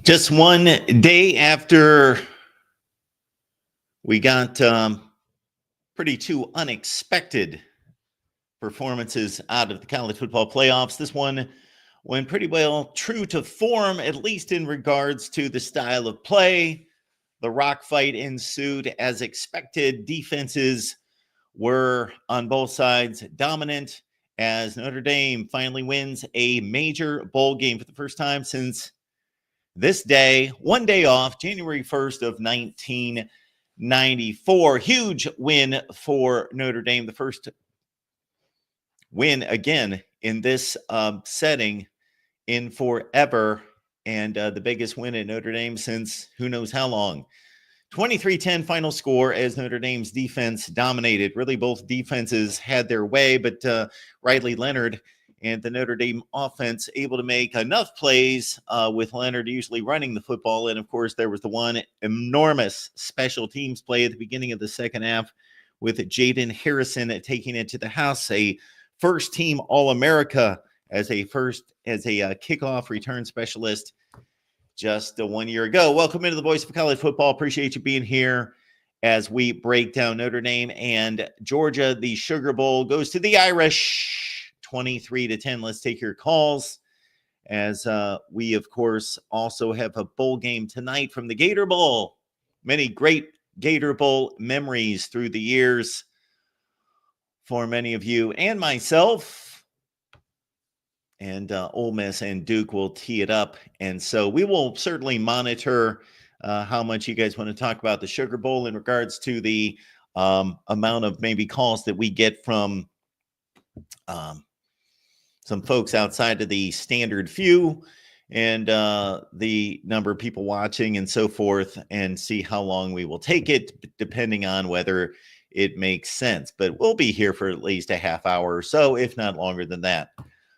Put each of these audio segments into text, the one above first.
Just one day after we got pretty two unexpected performances out of the college football playoffs, this one went pretty well true to form, at least in regards to the style of play. The rock fight ensued as expected. Defenses were on both sides dominant as Notre Dame finally wins a major bowl game for the first time since this day, one day off, January 1st of 1994. Huge win for Notre Dame. The first win again in this setting in forever, and the biggest win at Notre Dame since who knows how long. 23-10 final score as Notre Dame's defense dominated. Really, both defenses had their way, but Riley Leonard and the Notre Dame offense able to make enough plays with Leonard usually running the football. And, of course, there was the one enormous special teams play at the beginning of the second half with Jaden Harrison taking it to the house, a first-team All-America as a kickoff return specialist just 1 year ago. Welcome into the Voice of College Football. Appreciate you being here as we break down Notre Dame and Georgia. The Sugar Bowl goes to the Irish, 23-10. Let's take your calls as we, of course, also have a bowl game tonight from the Gator Bowl. Many great Gator Bowl memories through the years for many of you and myself. And Ole Miss and Duke will tee it up. And so we will certainly monitor how much you guys want to talk about the Sugar Bowl in regards to the amount of maybe calls that we get from some folks outside of the standard few and the number of people watching and so forth, and see how long we will take it, depending on whether it makes sense. But we'll be here for at least a half hour or so, if not longer than that.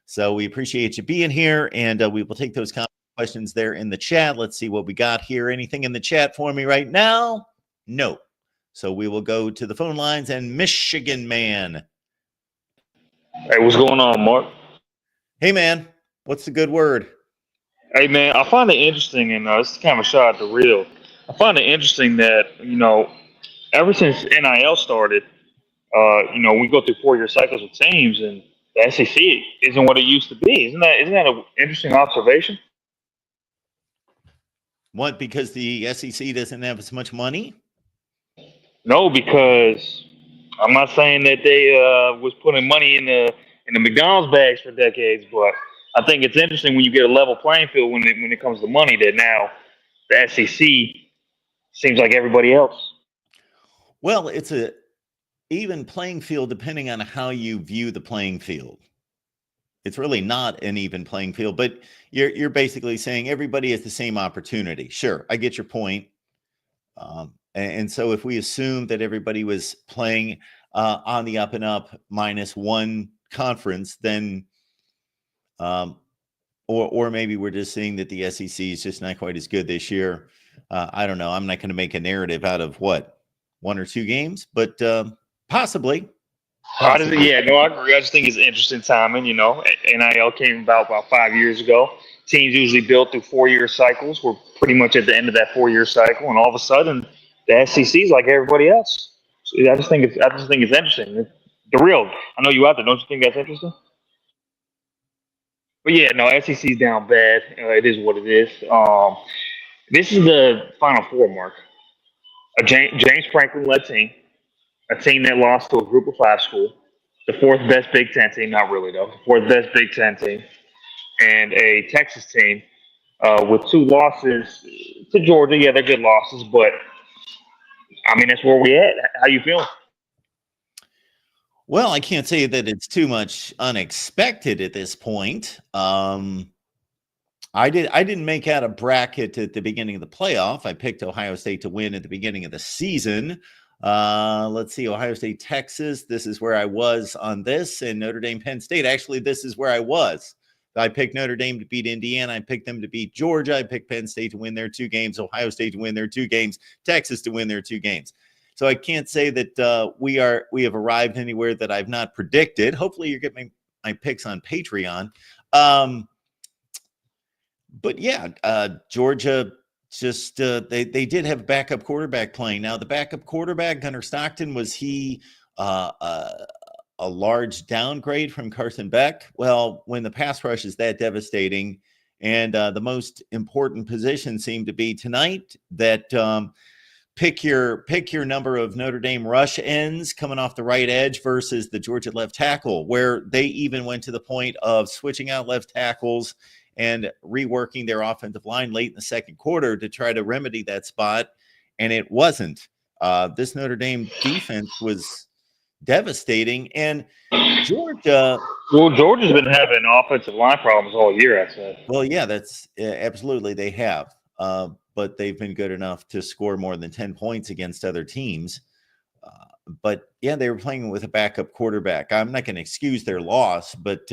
So we appreciate you being here, and we will take those questions there in the chat. Let's see what we got here. Anything in the chat for me right now? No. So we will go to the phone lines and Michigan Man. Hey, what's going on, Mark? Hey, man. What's the good word? Hey, man, I find it interesting, and this is kind of a shot at the real. I find it interesting that, ever since NIL started, we go through 4-year cycles with teams, and the SEC isn't what it used to be. Isn't that an interesting observation? What, because the SEC doesn't have as much money? No, because I'm not saying that they was putting money in the McDonald's bags for decades, but I think it's interesting when you get a level playing field when it comes to money that now the SEC seems like everybody else. Well, it's a even playing field depending on how you view the playing field. It's really not an even playing field, but you're basically saying everybody has the same opportunity. Sure, I get your point. And so if we assume that everybody was playing on the up and up minus one conference, then or maybe we're just seeing that the SEC is just not quite as good this year. I don't know. I'm not going to make a narrative out of what, 1 or 2 games, but possibly. I agree. I just think it's interesting timing. NIL came about 5 years ago. Teams usually built through 4-year cycles. We're pretty much at the end of that 4-year cycle, and all of a sudden, the SEC is like everybody else. So I just think it's interesting. The real. I know you out there. Don't you think that's interesting? But yeah, no, SEC's down bad. It is what it is. This is the Final Four, Mark. A James Franklin-led team. A team that lost to a Group of 5 school, the 4th best Big Ten team, not really though, the 4th best Big Ten team, and a Texas team with 2 losses to Georgia. Yeah, they're good losses, but I mean that's where we at. How you feeling? Well, I can't say that it's too much unexpected at this point. I didn't make out a bracket at the beginning of the playoff. I picked Ohio State to win at the beginning of the season. Let's see, Ohio State, Texas. This is where I was on this, and Notre Dame, Penn State. Actually, this is where I was. I picked Notre Dame to beat Indiana. I picked them to beat Georgia. I picked Penn State to win their 2 games, Ohio State to win their 2 games, Texas to win their 2 games. So I can't say that we have arrived anywhere that I've not predicted. Hopefully, you're getting my picks on Patreon. But yeah, Georgia just they did have a backup quarterback playing. Now the backup quarterback Gunnar Stockton, was he uh, uh, a large downgrade from Carson Beck? Well, when the pass rush is that devastating, and the most important position seemed to be tonight that pick your number of Notre Dame rush ends coming off the right edge versus the Georgia left tackle, where they even went to the point of switching out left tackles and reworking their offensive line late in the second quarter to try to remedy that spot, and it wasn't. This Notre Dame defense was devastating, and Georgia. Well, Georgia's been having offensive line problems all year, I'd say. Well, yeah, that's absolutely they have. But they've been good enough to score more than 10 points against other teams. But yeah, they were playing with a backup quarterback. I'm not going to excuse their loss, but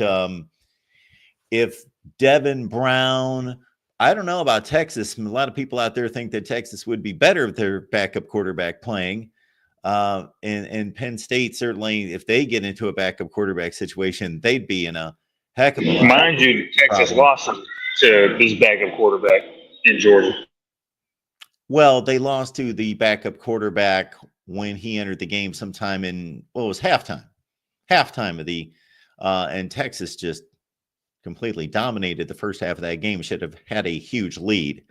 if Devin Brown, I don't know about Texas. A lot of people out there think that Texas would be better with their backup quarterback playing. And Penn State, certainly, if they get into a backup quarterback situation, they'd be in a heck of a lot. Mind you, Texas lost to this backup quarterback in Georgia. Well, they lost to the backup quarterback when he entered the game sometime in, well, it was halftime of the, and Texas just completely dominated the first half of that game. Should have had a huge lead.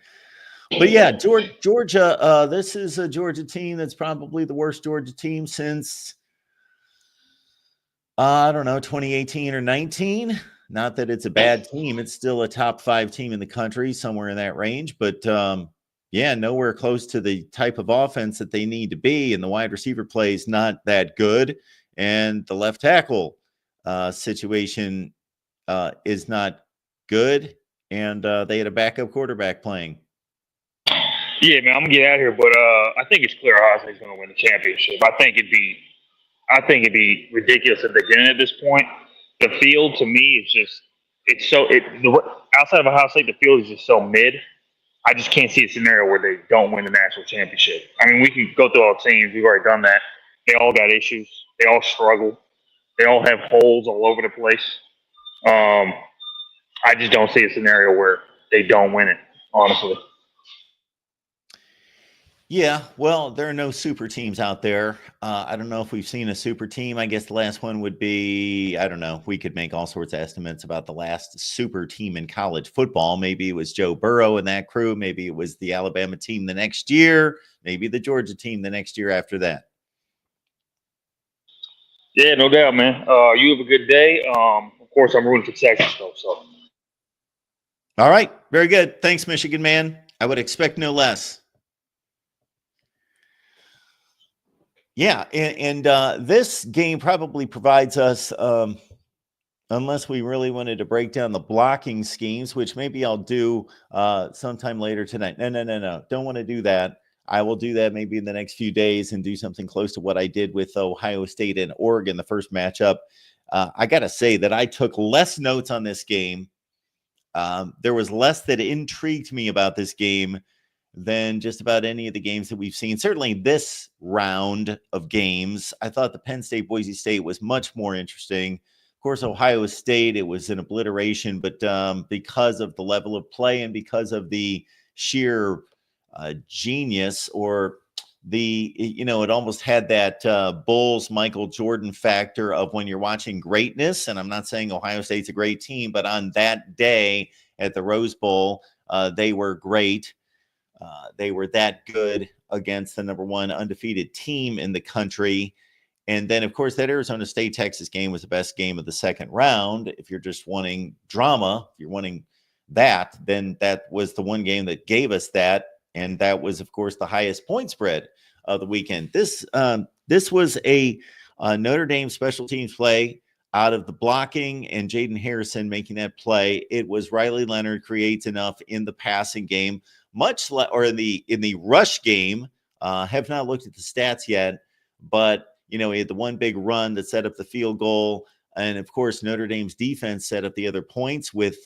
But yeah, Georgia, this is a Georgia team that's probably the worst Georgia team since, I don't know, 2018 or 19. Not that it's a bad team. It's still a top 5 team in the country, somewhere in that range. But yeah, nowhere close to the type of offense that they need to be. And the wide receiver play is not that good. And the left tackle situation is not good. And they had a backup quarterback playing. Yeah, man, I'm gonna get out of here, but I think it's clear Ohio State's gonna win the championship. I think it'd be ridiculous if they didn't at this point. The field to me is just outside of Ohio State, the field is just so mid. I just can't see a scenario where they don't win the national championship. I mean, we can go through all the teams. We've already done that. They all got issues. They all struggle. They all have holes all over the place. I just don't see a scenario where they don't win it, honestly. Yeah, well, there are no super teams out there. I don't know if we've seen a super team. I guess the last one would be, I don't know. We could make all sorts of estimates about the last super team in college football. Maybe it was Joe Burrow and that crew. Maybe it was the Alabama team the next year. Maybe the Georgia team the next year after that. Yeah, no doubt, man. You have a good day. Of course, I'm rooting for Texas, though. So. All right, very good. Thanks, Michigan man. I would expect no less. Yeah, and this game probably provides us, unless we really wanted to break down the blocking schemes, which maybe I'll do sometime later tonight. No. Don't want to do that. I will do that maybe in the next few days and do something close to what I did with Ohio State and Oregon, the first matchup. I got to say that I took less notes on this game. There was less that intrigued me about this game than just about any of the games that we've seen. Certainly this round of games, I thought the Penn State, Boise State was much more interesting. Of course, Ohio State, it was an obliteration, but because of the level of play and because of the sheer genius, or it almost had that Bulls Michael Jordan factor of when you're watching greatness. And I'm not saying Ohio State's a great team, but on that day at the Rose Bowl, they were great. They were that good against the number 1 undefeated team in the country. And then, of course, that Arizona State-Texas game was the best game of the second round. If you're just wanting drama, if you're wanting that, then that was the one game that gave us that. And that was, of course, the highest point spread of the weekend. This was a Notre Dame special teams play out of the blocking and Jaden Harrison making that play. It was Riley Leonard creates enough in the passing game, or in the rush game. Have not looked at the stats yet, but he had the one big run that set up the field goal, and of course Notre Dame's defense set up the other points with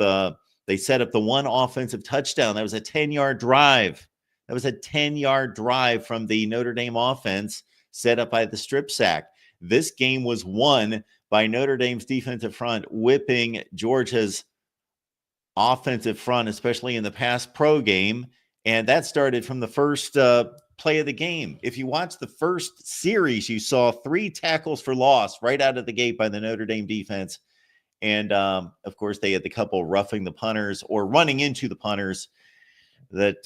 they set up the one offensive touchdown. That was a 10-yard drive. That was a 10-yard drive from the Notre Dame offense set up by the strip sack. This game was won by Notre Dame's defensive front whipping Georgia's offensive front, especially in the past pro game. And that started from the first play of the game. If you watch the first series, you saw 3 tackles for loss right out of the gate by the Notre Dame defense. And of course, they had the couple roughing the punters or running into the punters that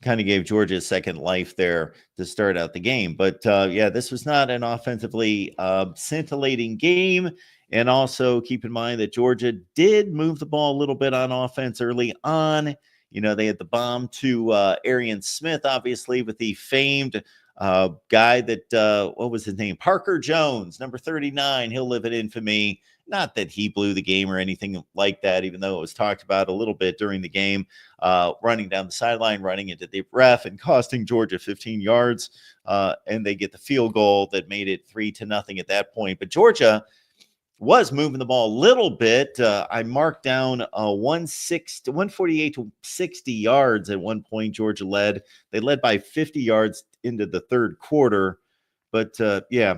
kind of gave Georgia a second life there to start out the game. But yeah, this was not an offensively scintillating game. And also keep in mind that Georgia did move the ball a little bit on offense early on. You know, they had the bomb to Arian Smith, obviously, with the famed guy that, what was his name? Parker Jones, number 39. He'll live in infamy. Not that he blew the game or anything like that, even though it was talked about a little bit during the game, running down the sideline, running into the ref and costing Georgia 15 yards. And they get the field goal that made it 3-0 at that point. But Georgia was moving the ball a little bit. I marked down 148 to 60 yards at one point. Georgia led. They led by 50 yards into the third quarter. But yeah,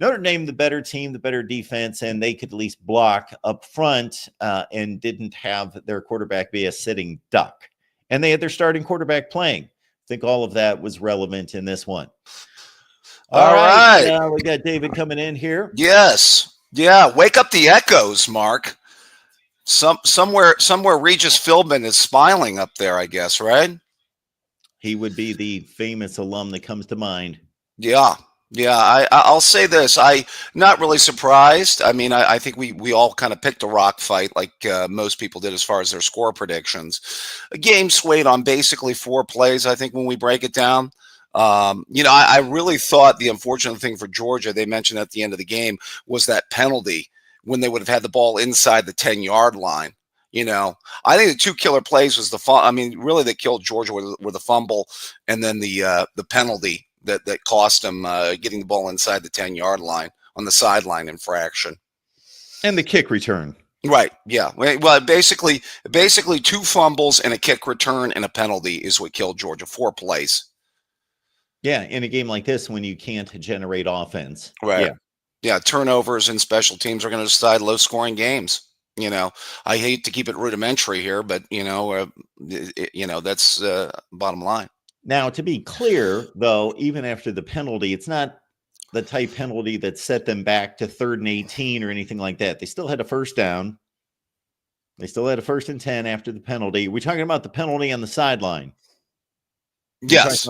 Notre Dame, the better team, the better defense, and they could at least block up front and didn't have their quarterback be a sitting duck. And they had their starting quarterback playing. I think all of that was relevant in this one. All right. We got David coming in here. Yes. Yeah, wake up the echoes, Mark. Somewhere Regis Philbin is smiling up there, I guess, right? He would be the famous alum that comes to mind. Yeah. I'll say this. I not really surprised. I mean, I think we all kind of picked a rock fight like most people did as far as their score predictions. A game swayed on basically 4 plays, I think, when we break it down. I really thought the unfortunate thing for Georgia, they mentioned at the end of the game, was that penalty when they would have had the ball inside the 10-yard line. I think the 2 killer plays was really that killed Georgia were the fumble and then the penalty that cost them getting the ball inside the 10-yard line on the sideline infraction. And the kick return. Right. Yeah. Well, basically 2 fumbles and a kick return and a penalty is what killed Georgia. 4 plays. Yeah, in a game like this, when you can't generate offense. Right. Yeah, turnovers and special teams are going to decide low-scoring games. I hate to keep it rudimentary here, but, that's bottom line. Now, to be clear, though, even after the penalty, it's not the type penalty that set them back to 3rd and 18 or anything like that. They still had a first down. They still had a 1st and 10 after the penalty. We're talking about the penalty on the sideline. Yes.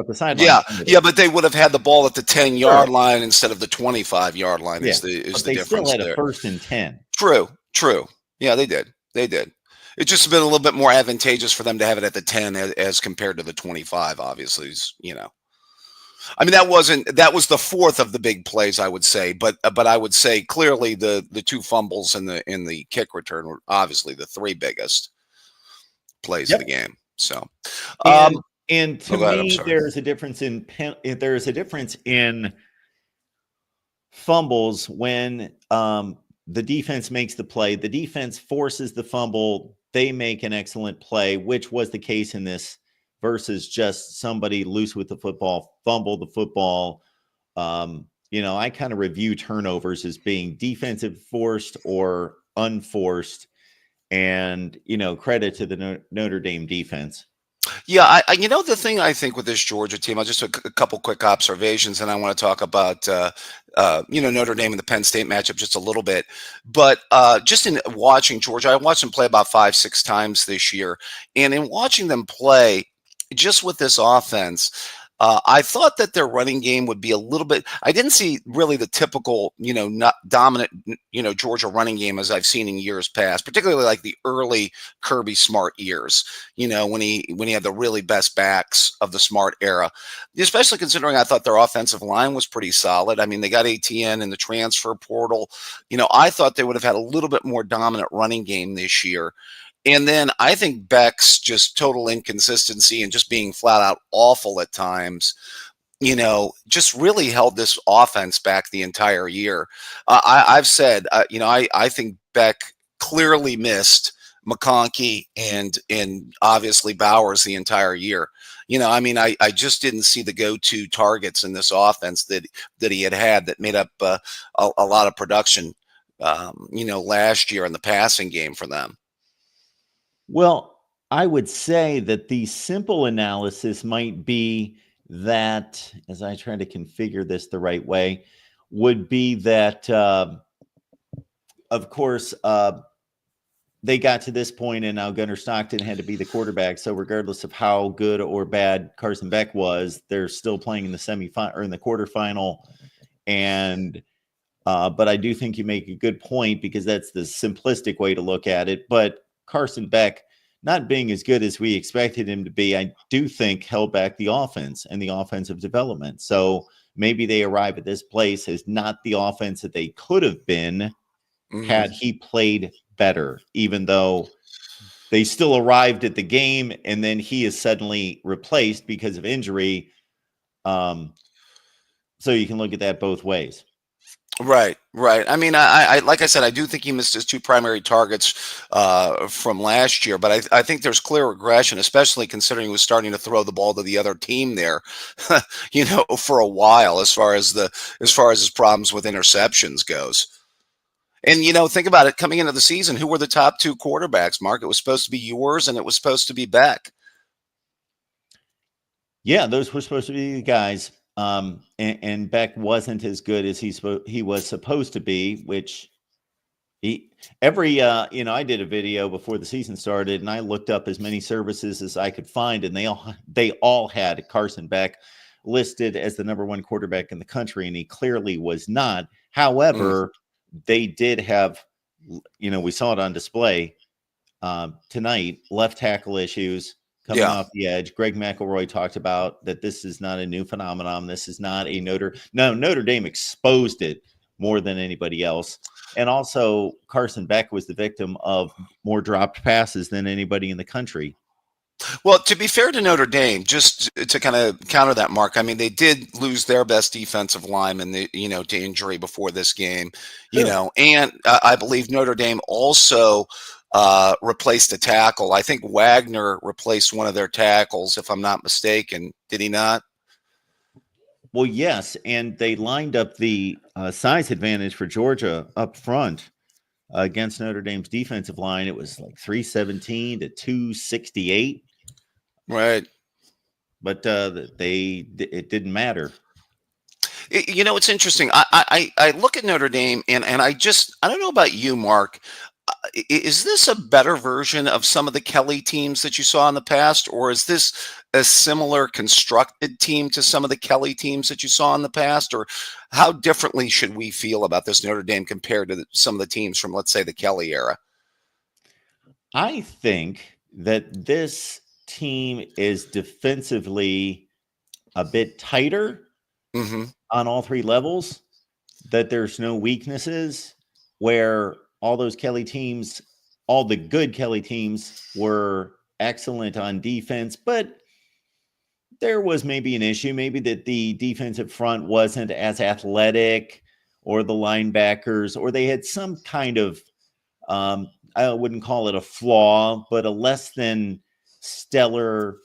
Yeah, but they would have had the ball at the 10-yard line instead of the 25-yard line. Is the difference there? They still had a 1st and 10. True. Yeah, they did. It's just been a little bit more advantageous for them to have it at the 10 as compared to the 25. Obviously, I mean that was the 4th of the big plays, I would say, but I would say clearly the 2 fumbles and the kick return were obviously the 3 biggest plays of the game. So. And to me, there's a difference in fumbles when the defense makes the play. The defense forces the fumble. They make an excellent play, which was the case in this, versus just somebody loose with the football, fumble the football. I kind of review turnovers as being defensive forced or unforced, and credit to the Notre Dame defense. Yeah, the thing I think with this Georgia team, I'll just a couple quick observations, and I want to talk about Notre Dame and the Penn State matchup just a little bit. But just in watching Georgia, I watched them play about 5-6 times this year, and in watching them play, just with this offense, I thought that their running game would be a little bit. I didn't see really the typical, not dominant, Georgia running game as I've seen in years past, particularly like the early Kirby Smart years. When he had the really best backs of the Smart era, especially considering I thought their offensive line was pretty solid. I mean, they got ATN in the transfer portal. I thought they would have had a little bit more dominant running game this year. And then I think Beck's just total inconsistency and just being flat out awful at times, just really held this offense back the entire year. I've said, I think Beck clearly missed McConkey and obviously Bowers the entire year. I just didn't see the go-to targets in this offense that he had that made up a lot of production, last year in the passing game for them. Well, I would say that the simple analysis might be that, as I try to configure this the right way, would be that, of course, they got to this point, and now Gunnar Stockton had to be the quarterback. So regardless of how good or bad Carson Beck was, they're still playing in the semifinal or in the quarterfinal. And but I do think you make a good point, because that's the simplistic way to look at it. But Carson Beck not being as good as we expected him to be, I do think held back the offense and the offensive development. So maybe they arrive at this place as not the offense that they could have been had he played better, even though they still arrived at the game, and then he is suddenly replaced because of injury. So you can look at that both ways. Right, right. I mean, I like I said, I do think he missed his two primary targets from last year, but I think there's clear regression, especially considering he was starting to throw the ball to the other team there, for a while, as far as his problems with interceptions goes. And think about it, coming into the season, who were the top two quarterbacks, Mark? It was supposed to be yours, and it was supposed to be Beck. Yeah, those were supposed to be the guys. And Beck wasn't as good as he was supposed to be, which I did a video before the season started, and I looked up as many services as I could find, and they all had Carson Beck listed as the number one quarterback in the country, and he clearly was not. However, they did have, we saw it on display tonight, left tackle issues coming off the edge. Greg McElroy talked about that this is not a new phenomenon. This is not a Notre Dame exposed it more than anybody else. And also, Carson Beck was the victim of more dropped passes than anybody in the country. Well, to be fair to Notre Dame, just to kind of counter that, Mark, I mean, they did lose their best defensive lineman, to injury before this game, and I believe Notre Dame also replaced a tackle. I think Wagner replaced one of their tackles, if I'm not mistaken. Did he not? Well, yes, and they lined up the size advantage for Georgia up front against Notre Dame's defensive line. It was like 317 to 268. Right. But it didn't matter. It's interesting. I look at Notre Dame, and I don't know about you, Mark. Is this a better version of some of the Kelly teams that you saw in the past, or is this a similar constructed team to some of the Kelly teams that you saw in the past, or how differently should we feel about this Notre Dame compared to some of the teams from, let's say, the Kelly era? I think that this team is defensively a bit tighter on all three levels, that there's no weaknesses, where all those Kelly teams, all the good Kelly teams, were excellent on defense, but there was maybe an issue, maybe that the defensive front wasn't as athletic, or the linebackers, or they had some kind of, I wouldn't call it a flaw, but a less than stellar,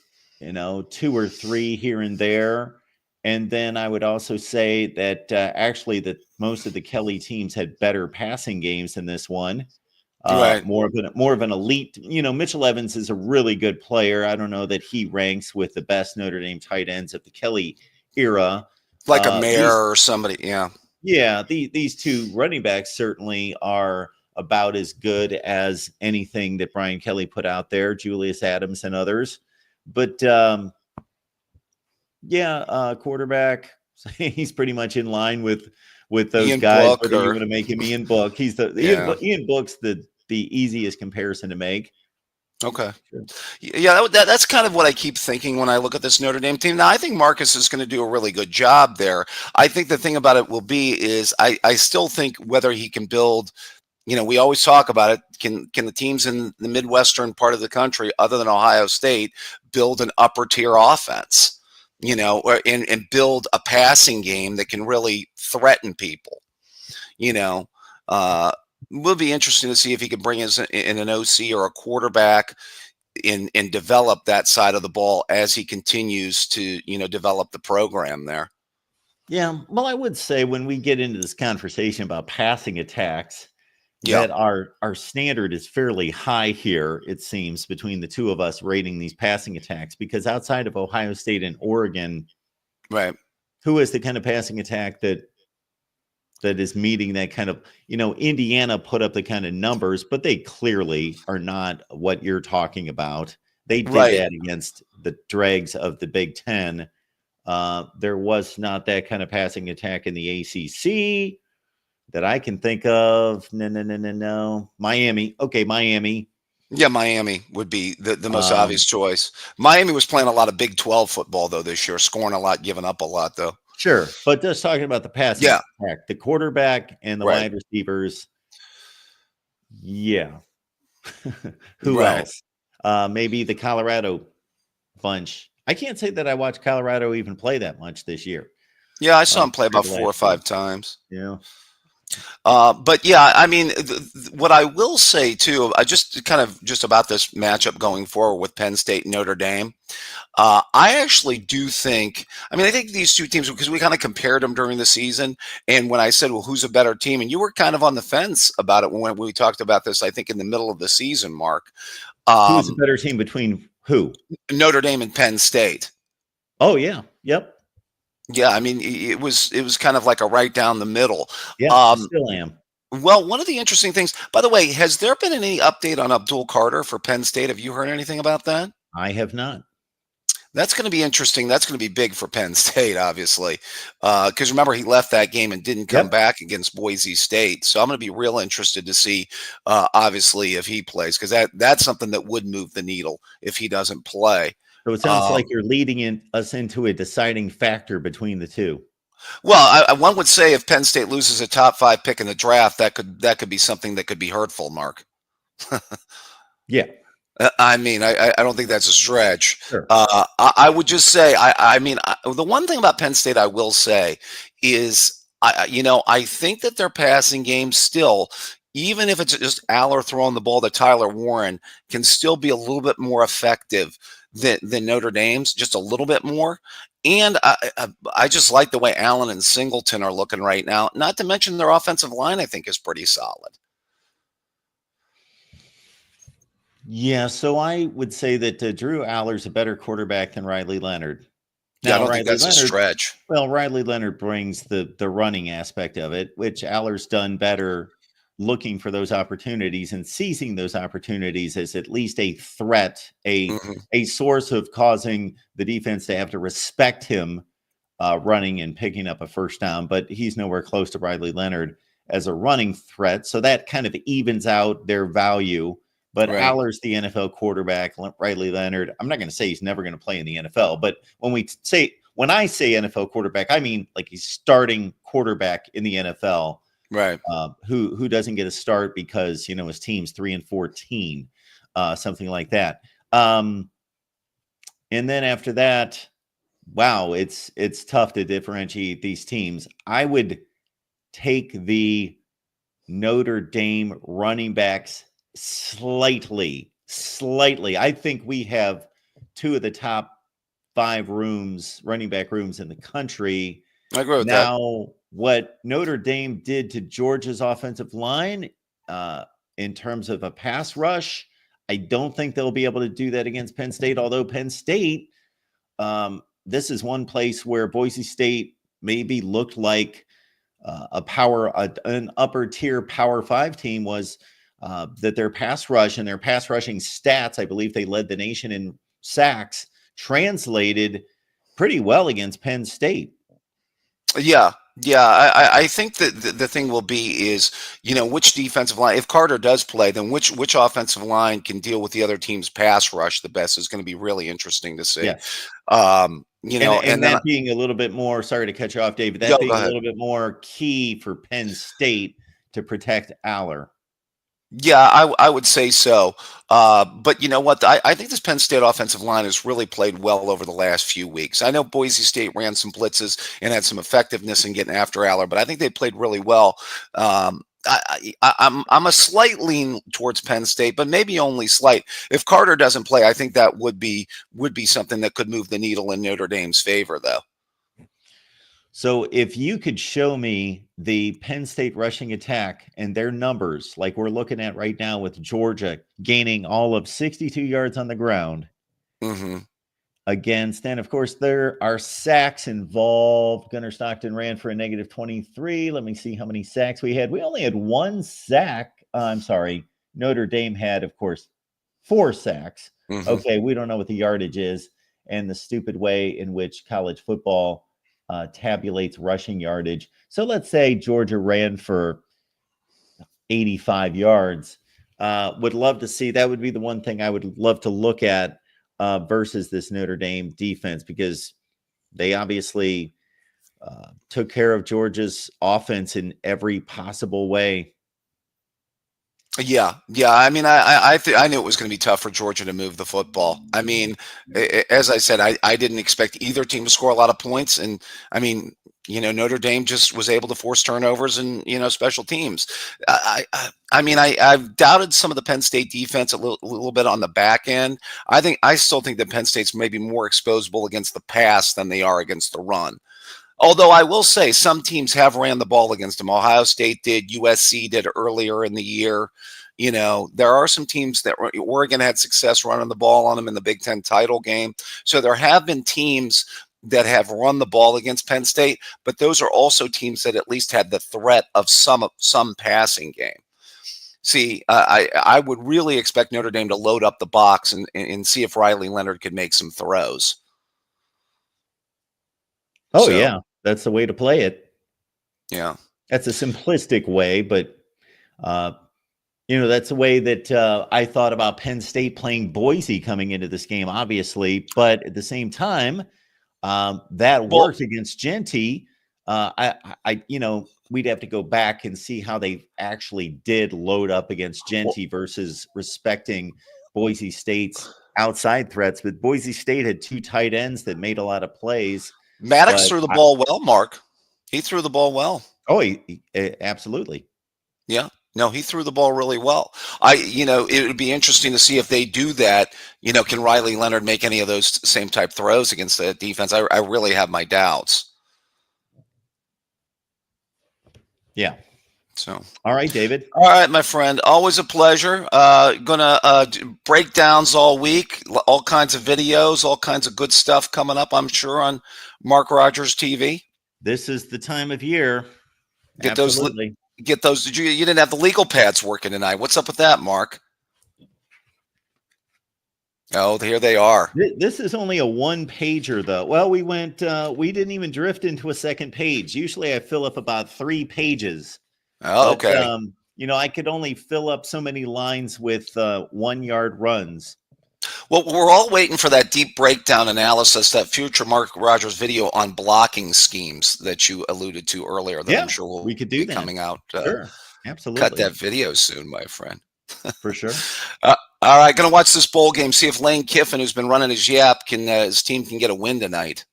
2 or 3 here and there. And then I would also say that actually that most of the Kelly teams had better passing games than this one. Right. More of an elite. Mitchell Evans is a really good player. I don't know that he ranks with the best Notre Dame tight ends of the Kelly era, like a Mayer or somebody. Yeah. Yeah, these two running backs certainly are about as good as anything that Brian Kelly put out there, Julius Adams and others. But quarterback, he's pretty much in line with those Ian guys. Book, Whether you want to make him Ian Book, he's Ian Book's the easiest comparison to make. Okay. Sure. Yeah, that's kind of what I keep thinking when I look at this Notre Dame team. Now, I think Marcus is going to do a really good job there. I think the thing about it will be is I still think whether he can build, we always talk about it. Can the teams in the Midwestern part of the country, other than Ohio State, build an upper tier offense, and build a passing game that can really threaten people, will be interesting to see if he can bring in an OC or a quarterback and develop that side of the ball as he continues to, develop the program there. Yeah. Well, I would say when we get into this conversation about passing attacks, Yeah. that our standard is fairly high here, it seems, between the two of us rating these passing attacks, because outside of Ohio State and Oregon, Right. who is the kind of passing attack that is meeting that kind of, Indiana put up the kind of numbers, but they clearly are not what you're talking about. They did Right. that against the dregs of the Big Ten. There was not that kind of passing attack in the ACC that I can think of. No. Miami. Okay, Miami. Yeah, Miami would be the most Um, obvious choice. Miami was playing a lot of Big 12 football, though, this year, scoring a lot, giving up a lot, though. sure. But just talking about the passing Yeah, attack, the quarterback and the right, wide receivers. Yeah. Who right. else? Maybe the Colorado bunch. I can't say that I watched Colorado even play that much this year. Yeah, I saw him play Compared about to 4 or last year. 5 times. Yeah. But yeah, I mean, what I will say too, I just about this matchup going forward with Penn State and Notre Dame. I actually do think, I think these two teams, because we kind of compared them during the season. And when I said, well, who's a better team? And you were kind of on the fence about it when we talked about this, I think in the middle of the season, Mark. Who's a better team between who? Notre Dame and Penn State. Oh, yeah. Yep. Yeah, I mean, it was kind of like a right down the middle. Yeah, Um, still am. well, one of the interesting things, by the way, has there been any update on Abdul Carter for Penn State? Have you heard anything about that? I have not. That's going to be interesting. That's going to be big for Penn State, obviously, because remember he left that game and didn't come Yep. back against Boise State. So I'm going to be real interested to see, obviously, if he plays, because that's something that would move the needle if he doesn't play. So it sounds like you're leading us into a deciding factor between the two. Well, one would say if Penn State loses a top 5 pick in the draft, that could be something that could be hurtful, Mark. Yeah. I don't think that's a stretch. Sure. I would just say, the one thing about Penn State I will say is, I think that their passing game still, even if it's just Aller throwing the ball to Tyler Warren, can still be a little bit more effective than Notre Dame's, just a little bit more. And I just like the way Allen and Singleton are looking right now. Not to mention their offensive line, I think, is pretty solid. Yeah, so I would say that Drew Aller's a better quarterback than Riley Leonard. Yeah, I don't Riley think that's Leonard, a stretch. Well, Riley Leonard brings the running aspect of it, which Aller's done better looking for those opportunities and seizing those opportunities as at least a threat, a source of causing the defense to have to respect him running and picking up a first down. But he's nowhere close to Riley Leonard as a running threat. So that kind of evens out their value. But Right. Aller's the NFL quarterback. Riley Leonard, I'm not going to say he's never going to play in the NFL, but when I say NFL quarterback, I mean like he's starting quarterback in the NFL, Right. who doesn't get a start because his team's 3-14, something like that. And then after that, wow, it's tough to differentiate these teams. I would take the Notre Dame running backs slightly. I think we have 2 of the top 5 running back rooms in the country. I agree with that. Now, what Notre Dame did to Georgia's offensive line in terms of a pass rush, I don't think they'll be able to do that against Penn State, although Penn State, this is one place where Boise State maybe looked like an upper tier Power 5 team was that their pass rush and their pass rushing stats, I believe they led the nation in sacks, translated pretty well against Penn State. Yeah. I think that the thing will be is, which defensive line, if Carter does play, then which offensive line can deal with the other team's pass rush the best is going to be really interesting to see. Yes. And that then being a little bit more, sorry to cut you off, David, Go that being a ahead. little bit more key for Penn State to protect Aller. Yeah, I would say so. But you know what? I think this Penn State offensive line has really played well over the last few weeks. I know Boise State ran some blitzes and had some effectiveness in getting after Aller, but I think they played really well. I'm a slight lean towards Penn State, but maybe only slight. If Carter doesn't play, I think that would be something that could move the needle in Notre Dame's favor, though. So if you could show me the Penn State rushing attack and their numbers, like we're looking at right now with Georgia gaining all of 62 yards on the ground against, and of course, there are sacks involved. Gunnar Stockton ran for a negative 23. Let me see how many sacks we had. We only had one sack. I'm sorry. Notre Dame had, of course, 4 sacks. Okay, we don't know what the yardage is, and the stupid way in which college football tabulates rushing yardage. So let's say Georgia ran for 85 yards. Would love to see, that would be the one thing I would love to look at versus this Notre Dame defense, because they obviously took care of Georgia's offense in every possible way. Yeah. I mean, I knew it was going to be tough for Georgia to move the football. I mean, as I said, I didn't expect either team to score a lot of points, and I mean, Notre Dame just was able to force turnovers and special teams. I mean, I've doubted some of the Penn State defense a little bit on the back end. I still think that Penn State's maybe more exposable against the pass than they are against the run. Although I will say some teams have ran the ball against them. Ohio State did, USC did earlier in the year. There are some teams that Oregon had success running the ball on them in the Big Ten title game. So there have been teams that have run the ball against Penn State, but those are also teams that at least had the threat of some passing game. See, I would really expect Notre Dame to load up the box and see if Riley Leonard could make some throws. Oh, yeah. That's the way to play it. Yeah. That's a simplistic way, but, that's the way that I thought about Penn State playing Boise coming into this game, obviously. But at the same time, that worked against Genty. We'd have to go back and see how they actually did load up against Genty versus respecting Boise State's outside threats. But Boise State had 2 tight ends that made a lot of plays. Maddox threw the ball well, Mark. He threw the ball well. Oh, he absolutely. Yeah. No, he threw the ball really well. It would be interesting to see if they do that. Can Riley Leonard make any of those same type throws against the defense? I really have my doubts. Yeah. So, all right, David. All right, my friend. Always a pleasure. Gonna breakdowns all week, all kinds of videos, all kinds of good stuff coming up, I'm sure, on Mark Rogers TV. This is the time of year. Get those. Did you didn't have the legal pads working tonight? What's up with that, Mark? Oh, here they are. This is only a 1-pager, though. Well, we didn't even drift into a second page. Usually I fill up about 3 pages. Oh, okay. But, I could only fill up so many lines with 1-yard runs. Well, we're all waiting for that deep breakdown analysis, that future Mark Rogers video on blocking schemes that you alluded to earlier. That I'm sure we could do that. Coming out. Sure, absolutely. Cut that video soon, my friend. For sure. All right, going to watch this bowl game. See if Lane Kiffin, who's been running his yap, his team can get a win tonight.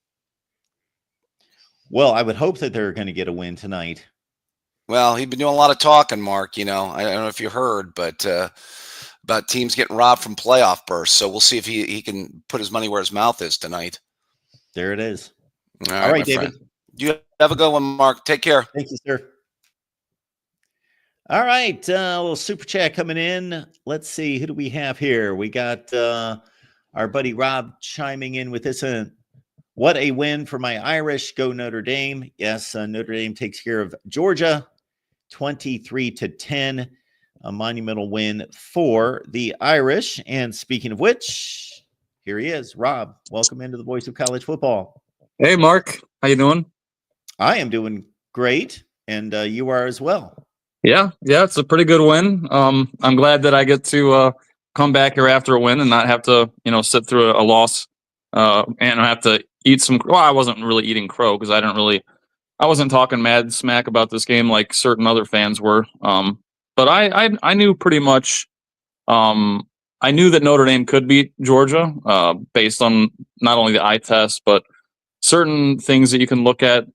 Well, I would hope that they're going to get a win tonight. Well, he's been doing a lot of talking, Mark. I don't know if you heard, but about teams getting robbed from playoff berths. So we'll see if he can put his money where his mouth is tonight. There it is. All right, David. Friend. You have a good one, Mark. Take care. Thank you, sir. All right, a little super chat coming in. Let's see, who do we have here? We got our buddy Rob chiming in with this. What a win for my Irish. Go Notre Dame. Yes, Notre Dame takes care of Georgia, 23-10. A monumental win for the Irish. And speaking of which, here he is. Rob, welcome into the Voice of College Football. Hey, Mark. How you doing? I am doing great, and you are as well. Yeah, it's a pretty good win. I'm glad that I get to come back here after a win and not have to, sit through a loss and have to eat some. Well, I wasn't really eating crow because I wasn't talking mad smack about this game like certain other fans were. But I knew pretty much. I knew that Notre Dame could beat Georgia based on not only the eye test but certain things that you can look at.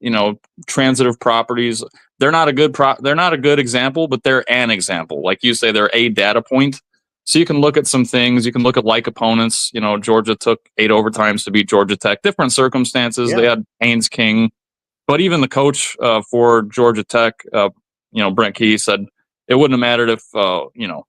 Transitive properties. They're not a good example, but they're an example. Like you say, they're a data point. So you can look at some things. You can look at like opponents. Georgia took 8 overtimes to beat Georgia Tech. Different circumstances. Yeah. They had Haynes King, But even the coach for Georgia Tech, Brent Key said it wouldn't have mattered if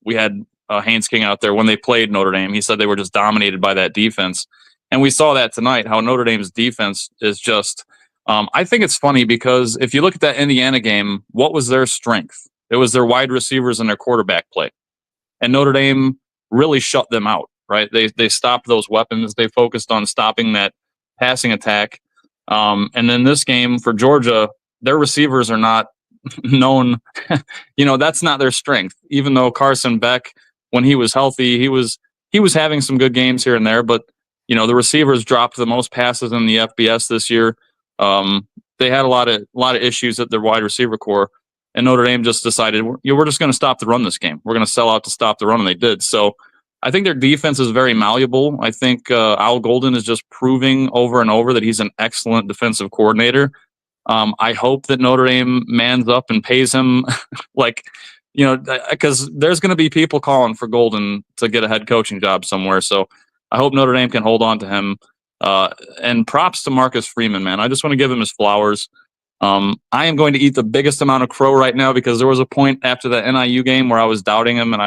we had Haynes King out there when they played Notre Dame. He said they were just dominated by that defense, and we saw that tonight. How Notre Dame's defense is just. I think it's funny because if you look at that Indiana game, what was their strength? It was their wide receivers and their quarterback play, and Notre Dame really shut them out. Right? They stopped those weapons. They focused on stopping that passing attack. And then this game for Georgia, their receivers are not known. That's not their strength. Even though Carson Beck, when he was healthy, he was having some good games here and there. But the receivers dropped the most passes in the FBS this year. They had a lot of issues at their wide receiver core, and Notre Dame just decided we're just going to stop the run this game. We're going to sell out to stop the run, and they did. So I think their defense is very malleable. I think Al Golden is just proving over and over that he's an excellent defensive coordinator. I hope that Notre Dame mans up and pays him because there's going to be people calling for Golden to get a head coaching job somewhere. So I hope Notre Dame can hold on to him. And props to Marcus Freeman, man. I just want to give him his flowers. I am going to eat the biggest amount of crow right now because there was a point after that NIU game where I was doubting him, and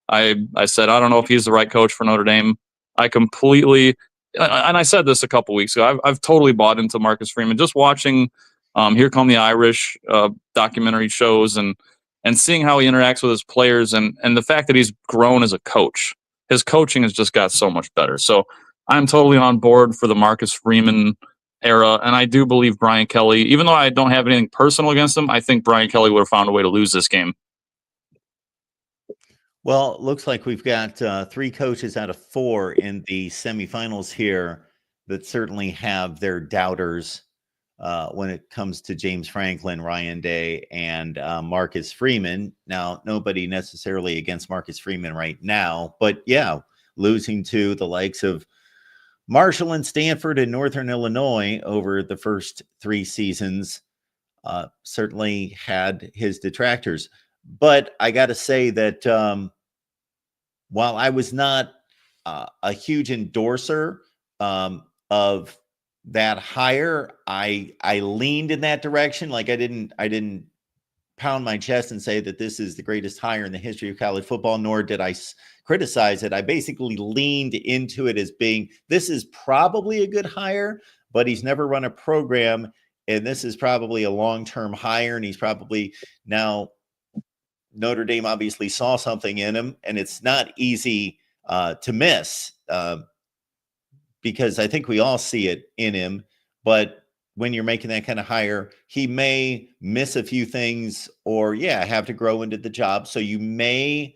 I said, I don't know if he's the right coach for Notre Dame. I completely, and I said this a couple weeks ago, I've totally bought into Marcus Freeman. Just watching Here Come the Irish documentary shows and seeing how he interacts with his players and the fact that he's grown as a coach. His coaching has just got so much better. So I'm totally on board for the Marcus Freeman era, and I do believe Brian Kelly, even though I don't have anything personal against him, I think Brian Kelly would have found a way to lose this game. Well, it looks like we've got 3 coaches out of 4 in the semifinals here that certainly have their doubters when it comes to James Franklin, Ryan Day, and Marcus Freeman. Now, nobody necessarily against Marcus Freeman right now, but yeah, losing to the likes of Marshall and Stanford and Northern Illinois over the first 3 seasons certainly had his detractors. But I got to say that while I was not a huge endorser of that hire, I leaned in that direction. Like I didn't pound my chest and say that this is the greatest hire in the history of college football, nor did I criticize it. I basically leaned into it as being, this is probably a good hire, but he's never run a program, and this is probably a long-term hire, and he's probably now Notre Dame obviously saw something in him, and it's not easy to miss because I think we all see it in him. But when you're making that kind of hire, he may miss a few things or, have to grow into the job. So you may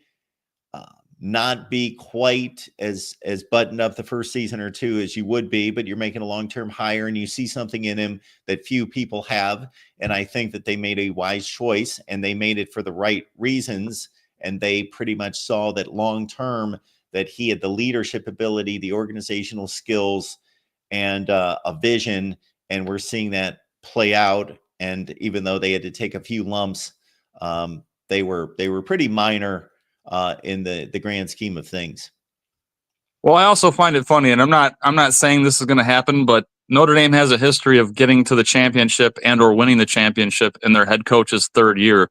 not be quite as buttoned up the first season or 2 as you would be, but you're making a long-term hire and you see something in him that few people have. And I think that they made a wise choice, and they made it for the right reasons. And they pretty much saw that long-term that he had the leadership ability, the organizational skills, and a vision. And we're seeing that play out. And even though they had to take a few lumps, they were pretty minor in the grand scheme of things. Well, I also find it funny, and I'm not saying this is going to happen, but Notre Dame has a history of getting to the championship and or winning the championship in their head coach's 3rd year.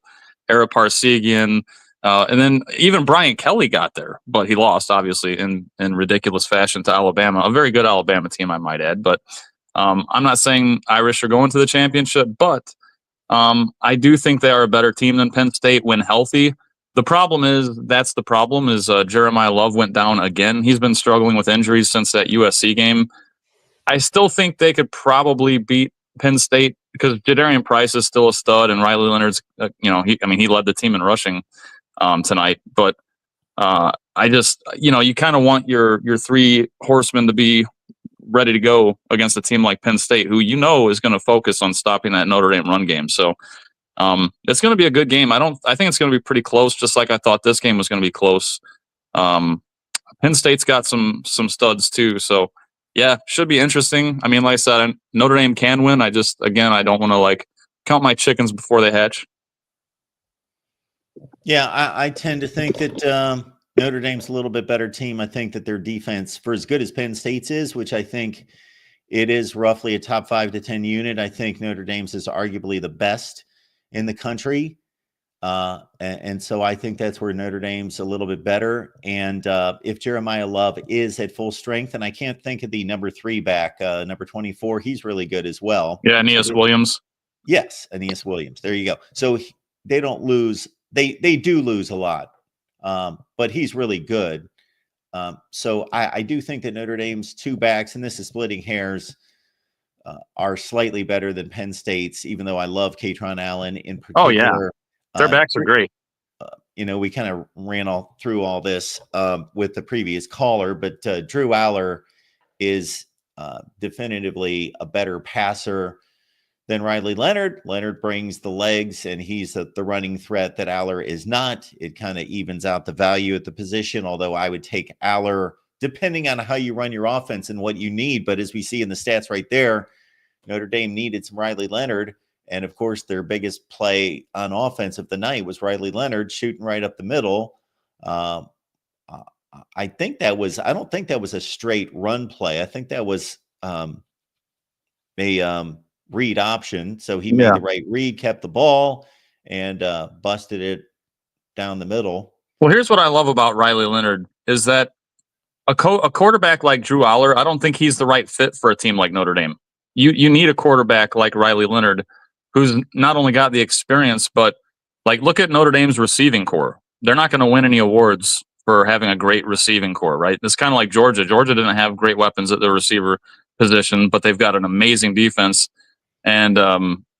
Ara Parseghian, and then even Brian Kelly got there, but he lost, obviously, in ridiculous fashion to Alabama, a very good Alabama team, I might add. But I'm not saying Irish are going to the championship, but I do think they are a better team than Penn State when healthy. The problem is Jeremiah Love went down again. He's been struggling with injuries since that USC game. I still think they could probably beat Penn State because Jadarian Price is still a stud, and Riley Leonard's, he led the team in rushing tonight. But I just, you kind of want your 3 horsemen to be ready to go against a team like Penn State, who is going to focus on stopping that Notre Dame run game. So it's going to be a good game. I think it's going to be pretty close, just like I thought this game was going to be close. Penn State's got some studs too, so yeah, should be interesting. I mean, like I said, Notre Dame can win. I don't want to count my chickens before they hatch. Yeah, I tend to think that Notre Dame's a little bit better team. I think that their defense, for as good as Penn State's is, which I think it is roughly a top 5 to 10 unit. I think Notre Dame's is arguably the best in the country. And so I think that's where Notre Dame's a little bit better. And if Jeremiah Love is at full strength, and I can't think of the number 3 back, number 24, he's really good as well. Yeah, Aeneas Williams. Yes, Aeneas Williams. There you go. So they don't lose. They do lose a lot, but he's really good. So I do think that Notre Dame's 2 backs, and this is splitting hairs, are slightly better than Penn State's, even though I love Katron Allen in particular. Oh, yeah. Their backs are great. We kind of ran through all this with the previous caller, but Drew Aller is definitively a better passer than Riley Leonard. Leonard brings the legs, and he's the running threat that Aller is not. It kind of evens out the value at the position, although I would take Aller depending on how you run your offense and what you need. But as we see in the stats right there, Notre Dame needed some Riley Leonard. And of course, their biggest play on offense of the night was Riley Leonard shooting right up the middle. I don't think that was a straight run play. I think that was a read option. So he made the right read, kept the ball, and busted it down the middle. Well, here's what I love about Riley Leonard is that a quarterback like Drew Aller, I don't think he's the right fit for a team like Notre Dame. You need a quarterback like Riley Leonard, who's not only got the experience, but like look at Notre Dame's receiving core. They're not going to win any awards for having a great receiving core, right? It's kind of like Georgia. Georgia didn't have great weapons at the receiver position, but they've got an amazing defense. And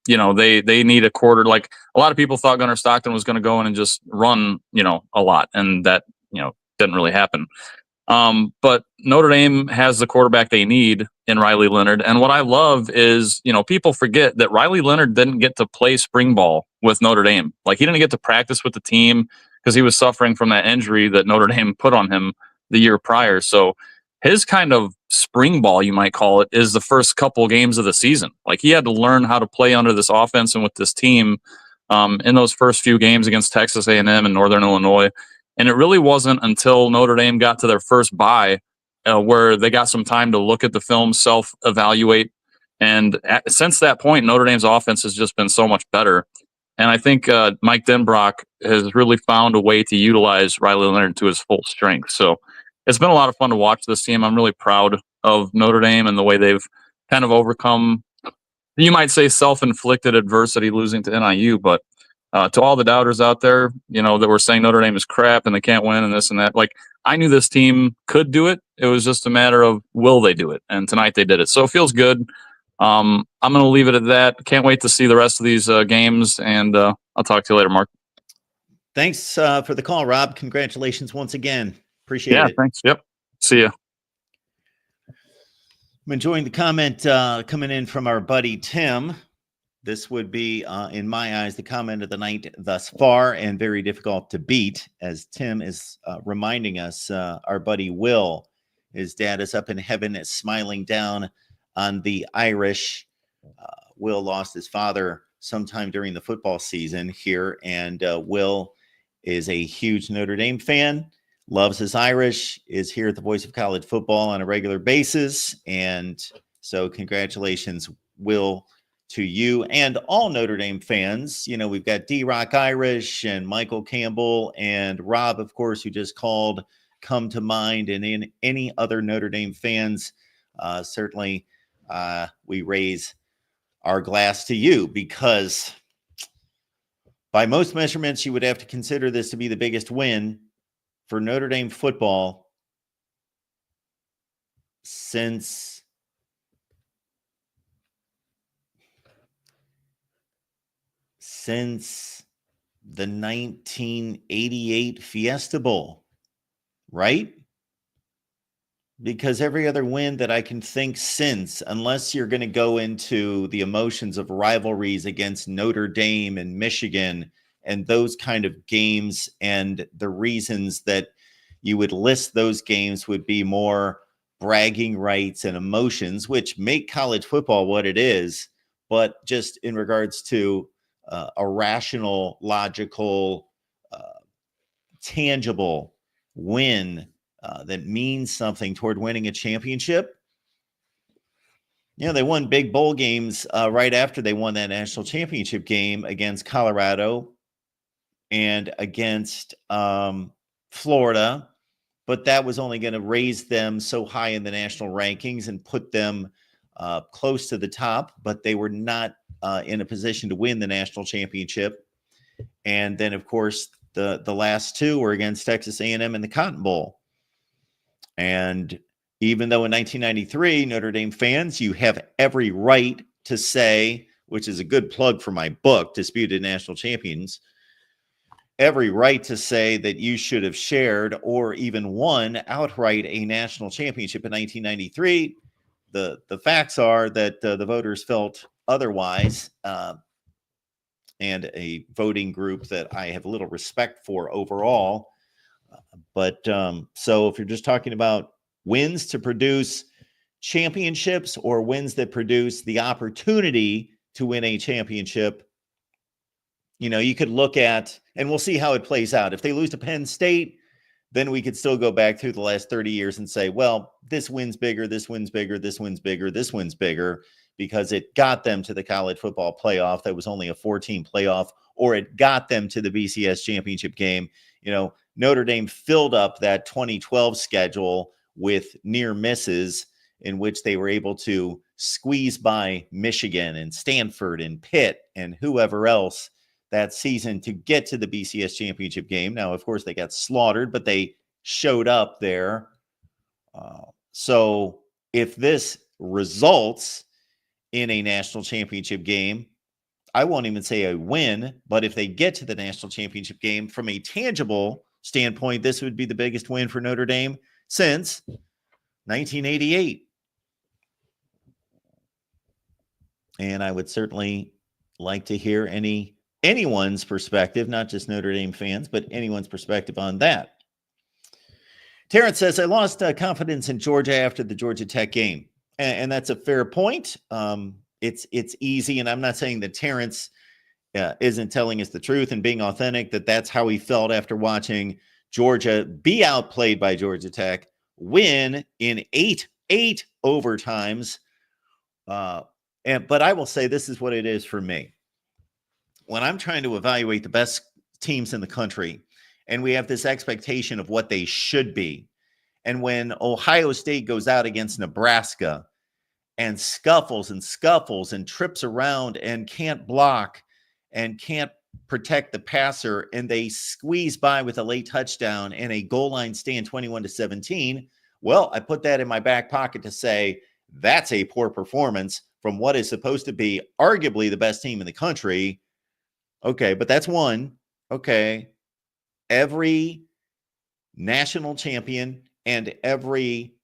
they need a quarter. Like a lot of people thought Gunnar Stockton was going to go in and just run, a lot, and that didn't really happen. But Notre Dame has the quarterback they need in Riley Leonard. And what I love is, people forget that Riley Leonard didn't get to play spring ball with Notre Dame. Like he didn't get to practice with the team because he was suffering from that injury that Notre Dame put on him the year prior. So his kind of spring ball, you might call it, is the first couple games of the season. Like he had to learn how to play under this offense and with this team in those first few games against Texas A&M and Northern Illinois. And it really wasn't until Notre Dame got to their first bye where they got some time to look at the film, self-evaluate. And since that point, Notre Dame's offense has just been so much better. And I think Mike Denbrock has really found a way to utilize Riley Leonard to his full strength. So it's been a lot of fun to watch this team. I'm really proud of Notre Dame and the way they've kind of overcome, you might say, self-inflicted adversity losing to NIU, but to all the doubters out there, that were saying Notre Dame is crap and they can't win and this and that. Like I knew this team could do it. It was just a matter of will they do it? And tonight they did it. So it feels good. I'm going to leave it at that. Can't wait to see the rest of these games. And I'll talk to you later, Mark. Thanks for the call, Rob. Congratulations once again. Appreciate it. Yeah, thanks. Yep. See ya. I'm enjoying the comment coming in from our buddy Tim. This would be, in my eyes, the comment of the night thus far and very difficult to beat, as Tim is reminding us, our buddy Will, his dad is up in heaven smiling down on the Irish. Will lost his father sometime during the football season here, and Will is a huge Notre Dame fan, loves his Irish, is here at the Voice of College Football on a regular basis, and so congratulations, Will, to you and all Notre Dame fans. We've got D-Rock Irish and Michael Campbell and Rob, of course, who just called, come to mind, and in any other Notre Dame fans, certainly we raise our glass to you, because by most measurements, you would have to consider this to be the biggest win for Notre Dame football since the 1988 Fiesta Bowl, right? Because every other win that I can think since, unless you're going to go into the emotions of rivalries against Notre Dame and Michigan and those kind of games, and the reasons that you would list those games would be more bragging rights and emotions, which make college football what it is. But just in regards to a rational, logical, tangible win that means something toward winning a championship, They won big bowl games right after they won that national championship game against Colorado and against Florida. But that was only going to raise them so high in the national rankings and put them close to the top, but they were not in a position to win the national championship. And then, of course, the last two were against Texas A&M in the Cotton Bowl. And even though in 1993, Notre Dame fans, you have every right to say, which is a good plug for my book, Disputed National Champions, every right to say that you should have shared or even won outright a national championship in 1993. The facts are that the voters felt otherwise, and a voting group that I have little respect for overall. But so if you're just talking about wins to produce championships or wins that produce the opportunity to win a championship, you could look at, and we'll see how it plays out. If they lose to Penn State, then we could still go back through the last 30 years and say, well, this win's bigger, this win's bigger, this win's bigger, this win's bigger, because it got them to the college football playoff. That was only a 14 playoff, or it got them to the BCS championship game. Notre Dame filled up that 2012 schedule with near misses in which they were able to squeeze by Michigan and Stanford and Pitt and whoever else that season to get to the BCS championship game. Now, of course, they got slaughtered, but they showed up there. So if this results in a national championship game, I won't even say a win, but if they get to the national championship game from a tangible standpoint, this would be the biggest win for Notre Dame since 1988. And I would certainly like to hear anyone's perspective, not just Notre Dame fans, but anyone's perspective on that. Terrence says, I lost confidence in Georgia after the Georgia Tech game. And that's a fair point. It's easy. And I'm not saying that Terrence isn't telling us the truth and being authentic, that's how he felt after watching Georgia be outplayed by Georgia Tech, win in eight overtimes. But I will say this is what it is for me. When I'm trying to evaluate the best teams in the country, and we have this expectation of what they should be, and when Ohio State goes out against Nebraska and scuffles and trips around and can't block and can't protect the passer, and they squeeze by with a late touchdown and a goal line stand 21-17, well, I put that in my back pocket to say that's a poor performance from what is supposed to be arguably the best team in the country. Okay, but that's one. Okay, every national champion and every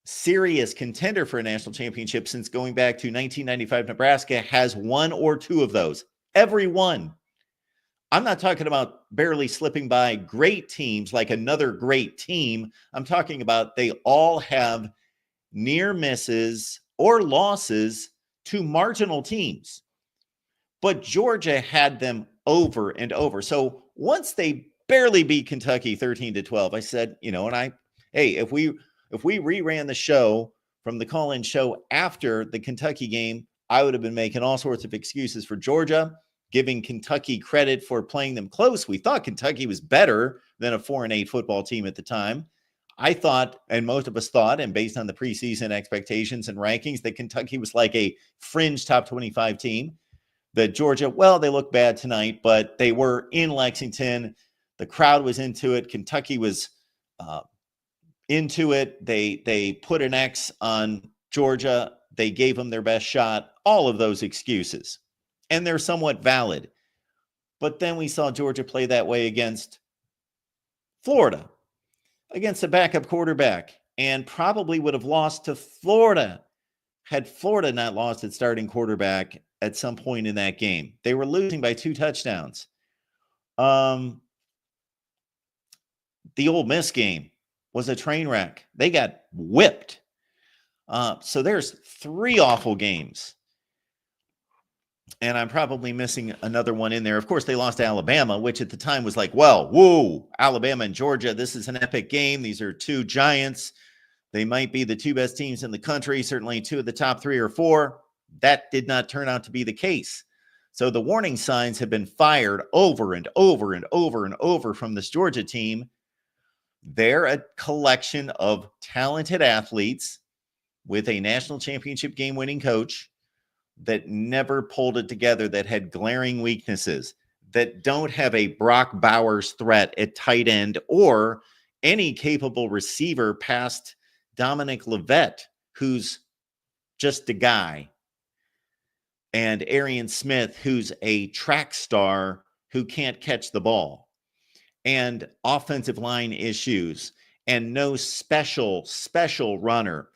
serious contender for a national championship since going back to 1995 Nebraska has one or two of those. Every one. I'm not talking about barely slipping by great teams like another great team. I'm talking about they all have near misses or losses to marginal teams. But Georgia had them over and over. So once they barely beat Kentucky 13-12, I said, if we reran the show from the call-in show after the Kentucky game, I would have been making all sorts of excuses for Georgia, giving Kentucky credit for playing them close. We thought Kentucky was better than a 4-8 football team at the time. I thought, and most of us thought, and based on the preseason expectations and rankings, that Kentucky was like a fringe top 25 team. That Georgia, well, they look bad tonight, but they were in Lexington. The crowd was into it. Kentucky was into it. They put an X on Georgia. They gave them their best shot. All of those excuses. And they're somewhat valid. But then we saw Georgia play that way against Florida, against a backup quarterback, and probably would have lost to Florida had Florida not lost its starting quarterback at some point in that game. They were losing by 2 touchdowns. The Ole Miss game was a train wreck. They got whipped. So there's 3 awful games. And I'm probably missing another one in there. Of course, they lost to Alabama, which at the time was like, well, whoa, Alabama and Georgia, this is an epic game. These are 2 giants. They might be the two best teams in the country, certainly two of the top 3 or 4. That did not turn out to be the case. So the warning signs have been fired over and over and over and over from this Georgia team. They're a collection of talented athletes with a national championship game-winning coach that never pulled it together, that had glaring weaknesses, that don't have a Brock Bowers threat at tight end or any capable receiver past Dominic Levet, who's just a guy, and Arian Smith, who's a track star who can't catch the ball, and offensive line issues, and no special runner.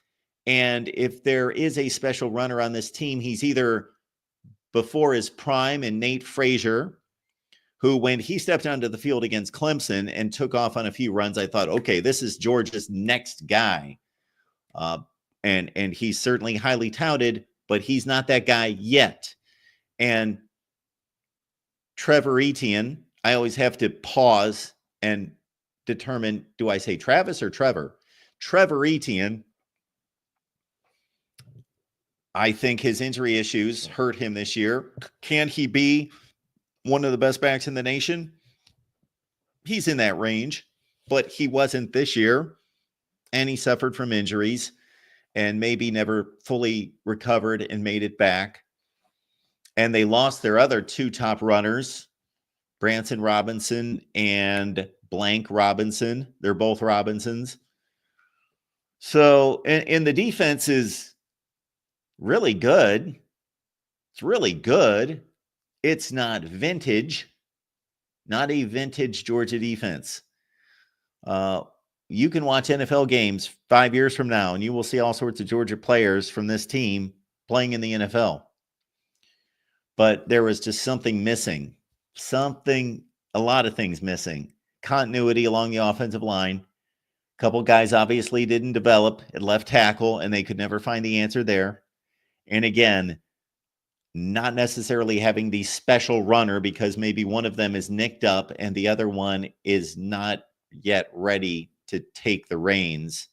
And if there is a special runner on this team, he's either before his prime in Nate Frazier, who, when he stepped onto the field against Clemson and took off on a few runs, I thought, okay, this is Georgia's next guy. And he's certainly highly touted, but he's not that guy yet. And Trevor Etienne, I always have to pause and determine, do I say Travis or Trevor? Trevor Etienne, I think his injury issues hurt him this year. Can he be one of the best backs in the nation? He's in that range, but he wasn't this year, and he suffered from injuries and maybe never fully recovered and made it back. And they lost their other 2 top runners, Branson Robinson and Blank Robinson. They're both Robinsons. So, and the defense is really good. It's really good. It's not vintage, not a vintage Georgia defense. You can watch NFL games 5 years from now, and you will see all sorts of Georgia players from this team playing in the NFL. But there was just something missing. A lot of things missing. Continuity along the offensive line. A couple guys obviously didn't develop at left tackle, and they could never find the answer there. And again, not necessarily having the special runner because maybe one of them is nicked up and the other one is not yet ready to take the reins.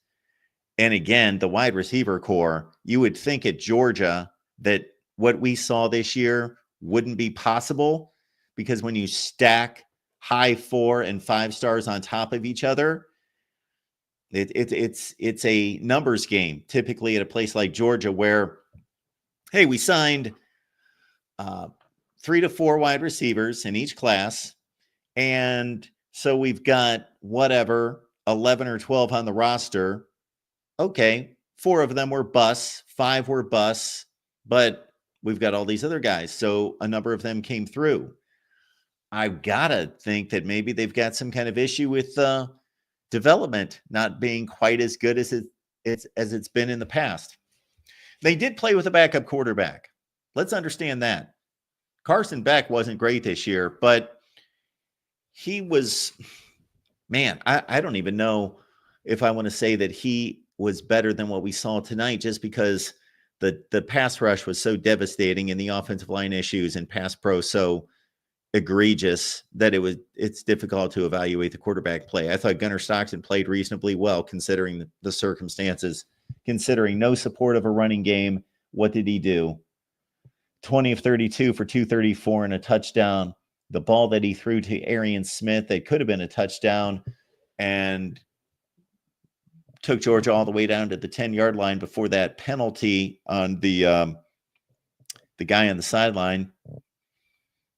And again, the wide receiver core, you would think at Georgia that what we saw this year wouldn't be possible, because when you stack high 4 and 5 stars on top of each other, it's a numbers game, typically at a place like Georgia where, hey, we signed 3 to 4 wide receivers in each class. And so we've got 11 or 12 on the roster. Okay, 4 of them were busts, 5 were busts, but we've got all these other guys. So a number of them came through. I've got to think that maybe they've got some kind of issue with development not being quite as good as it's been in the past. They did play with a backup quarterback. Let's understand that. Carson Beck wasn't great this year, but he was, man, I don't even know if I want to say that he was better than what we saw tonight, just because the pass rush was so devastating and the offensive line issues and pass pro so egregious that it's difficult to evaluate the quarterback play. I thought Gunnar Stockton played reasonably well considering the circumstances, considering no support of a running game. What did he do? 20 of 32 for 234 and a touchdown. The ball that he threw to Arian Smith, that could have been a touchdown, and took Georgia all the way down to the 10-yard line before that penalty on the guy on the sideline.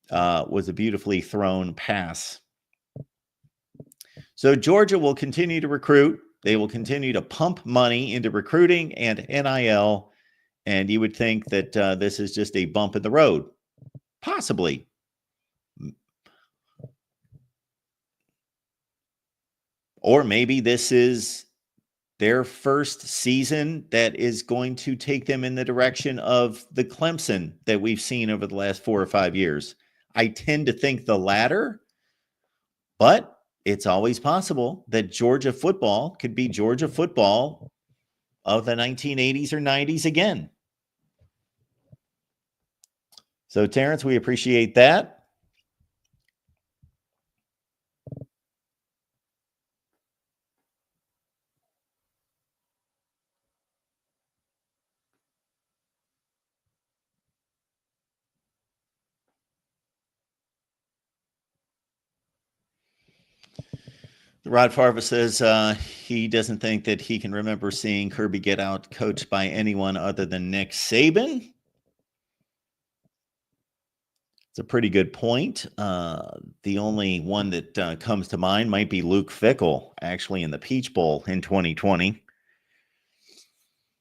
Was a beautifully thrown pass. So Georgia will continue to recruit. They will continue to pump money into recruiting and NIL. And you would think that this is just a bump in the road. Possibly. Or maybe this is their first season that is going to take them in the direction of the Clemson that we've seen over the last 4 or 5 years. I tend to think the latter, but it's always possible that Georgia football could be Georgia football of the 1980s or 90s again. So, Terrence, we appreciate that. Rod Farva says he doesn't think that he can remember seeing Kirby get out coached by anyone other than Nick Saban. It's a pretty good point. The only one that comes to mind might be Luke Fickell, actually in the Peach Bowl in 2020.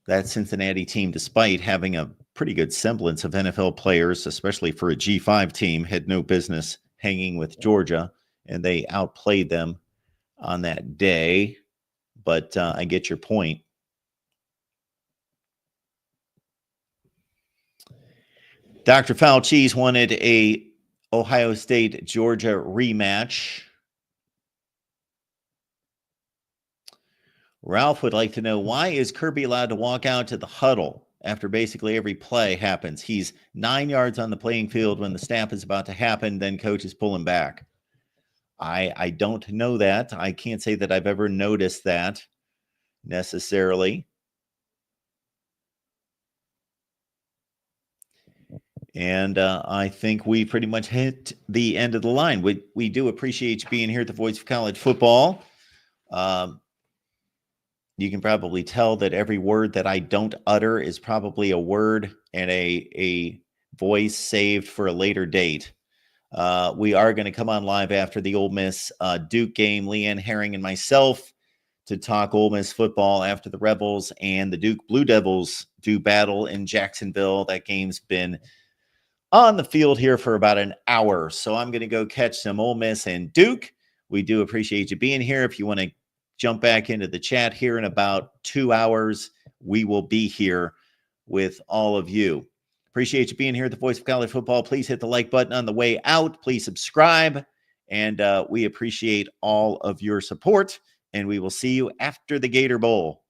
That Cincinnati team, despite having a pretty good semblance of NFL players, especially for a G5 team, had no business hanging with Georgia, and they outplayed them on that day. But I get your point. Dr. Foul Cheese wanted a Ohio State-Georgia rematch. Ralph would like to know, why is Kirby allowed to walk out to the huddle after basically every play happens? He's 9 yards on the playing field when the snap is about to happen, then coaches pull him back. I don't know that. I can't say that I've ever noticed that necessarily. And I think we pretty much hit the end of the line. We do appreciate you being here at the Voice of College Football. You can probably tell that every word that I don't utter is probably a word and a voice saved for a later date. We are going to come on live after the Ole Miss Duke game. Leanne Herring and myself to talk Ole Miss football after the Rebels and the Duke Blue Devils do battle in Jacksonville. That game's been on the field here for about an hour. So I'm going to go catch some Ole Miss and Duke. We do appreciate you being here. If you want to jump back into the chat here in about 2 hours, we will be here with all of you. Appreciate you being here at the Voice of College Football. Please hit the like button on the way out. Please subscribe. And we appreciate all of your support. And we will see you after the Gator Bowl.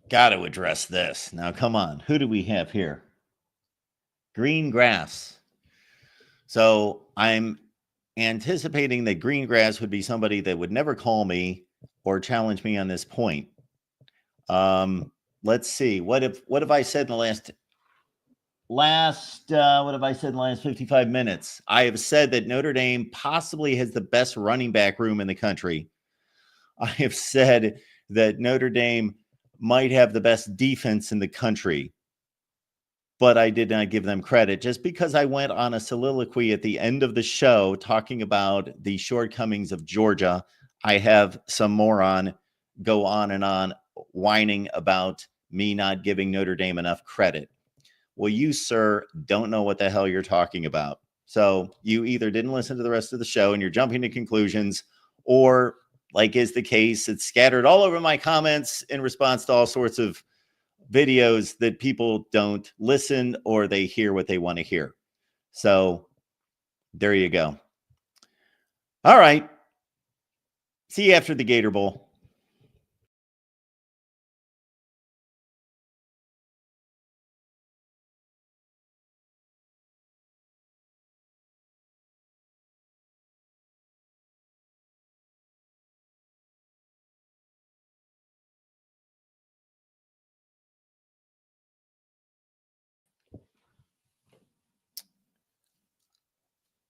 Got to address this. Now, come on. Who do we have here? Green Grass. So I'm anticipating that Green Grass would be somebody that would never call me or challenge me on this point. Let's see. What have I said in the last what have I said in the last 55 minutes? I have said that Notre Dame possibly has the best running back room in the country. I have said that Notre Dame might have the best defense in the country, but I did not give them credit just because I went on a soliloquy at the end of the show talking about the shortcomings of Georgia. I have some moron go on and on whining about me not giving Notre Dame enough credit. Well, you, sir, don't know what the hell you're talking about. So you either didn't listen to the rest of the show and you're jumping to conclusions, or, like is the case, it's scattered all over my comments in response to all sorts of videos that people don't listen or they hear what they want to hear. So there you go. All right. See you after the Gator Bowl.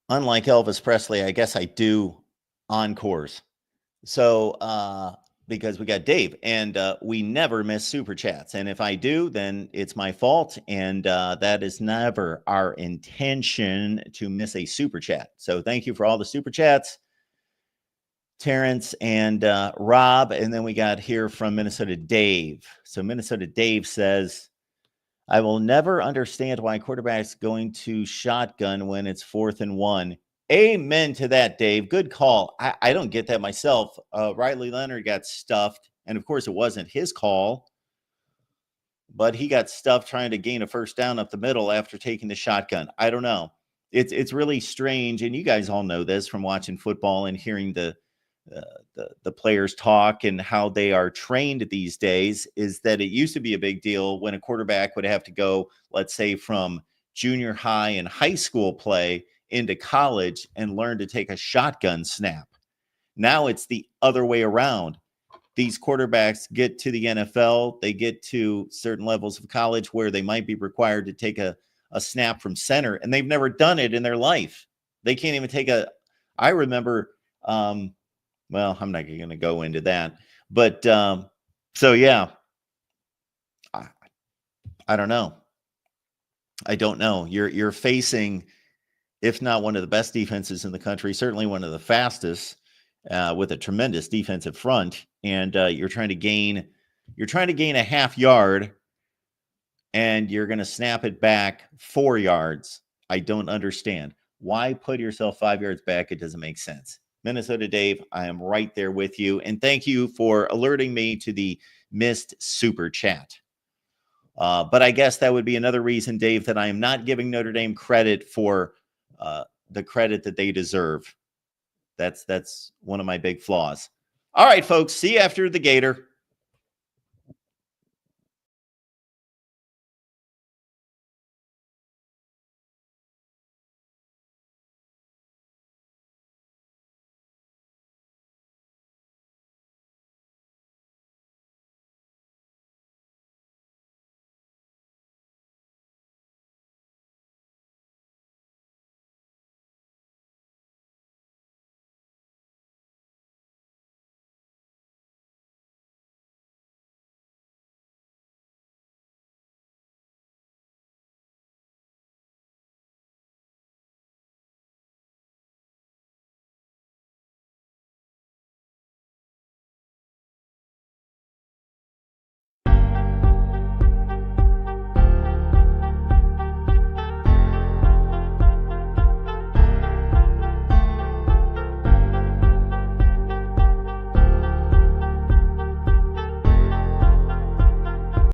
Unlike Elvis Presley, I guess I do encores. So, because we got Dave, and we never miss super chats. And if I do, then it's my fault. And that is never our intention to miss a super chat. So thank you for all the super chats, Terrence and Rob. And then we got here from Minnesota Dave. So Minnesota Dave says, I will never understand why quarterbacks going to shotgun when it's 4th and 1. Amen to that, Dave. Good call. I don't get that myself. Riley Leonard got stuffed, and of course it wasn't his call, but he got stuffed trying to gain a first down up the middle after taking the shotgun. I don't know. It's really strange, and you guys all know this from watching football and hearing the the players talk and how they are trained these days is that it used to be a big deal when a quarterback would have to go, let's say, from junior high and high school play into college and learn to take a shotgun snap. Now it's the other way around. These quarterbacks get to the NFL, they get to certain levels of college where they might be required to take a snap from center, and they've never done it in their life. They can't even take I remember, well, I'm not going to go into that, but so yeah, I don't know. I don't know. You're facing, if not one of the best defenses in the country, certainly one of the fastest, with a tremendous defensive front, and you're trying to gain a half yard, and you're going to snap it back 4 yards. I don't understand. Why put yourself 5 yards back? It doesn't make sense. Minnesota Dave, I am right there with you. And thank you for alerting me to the missed super chat. But I guess that would be another reason, Dave, that I am not giving Notre Dame credit for the credit that they deserve. That's one of my big flaws. All right, folks. See you after the Gator.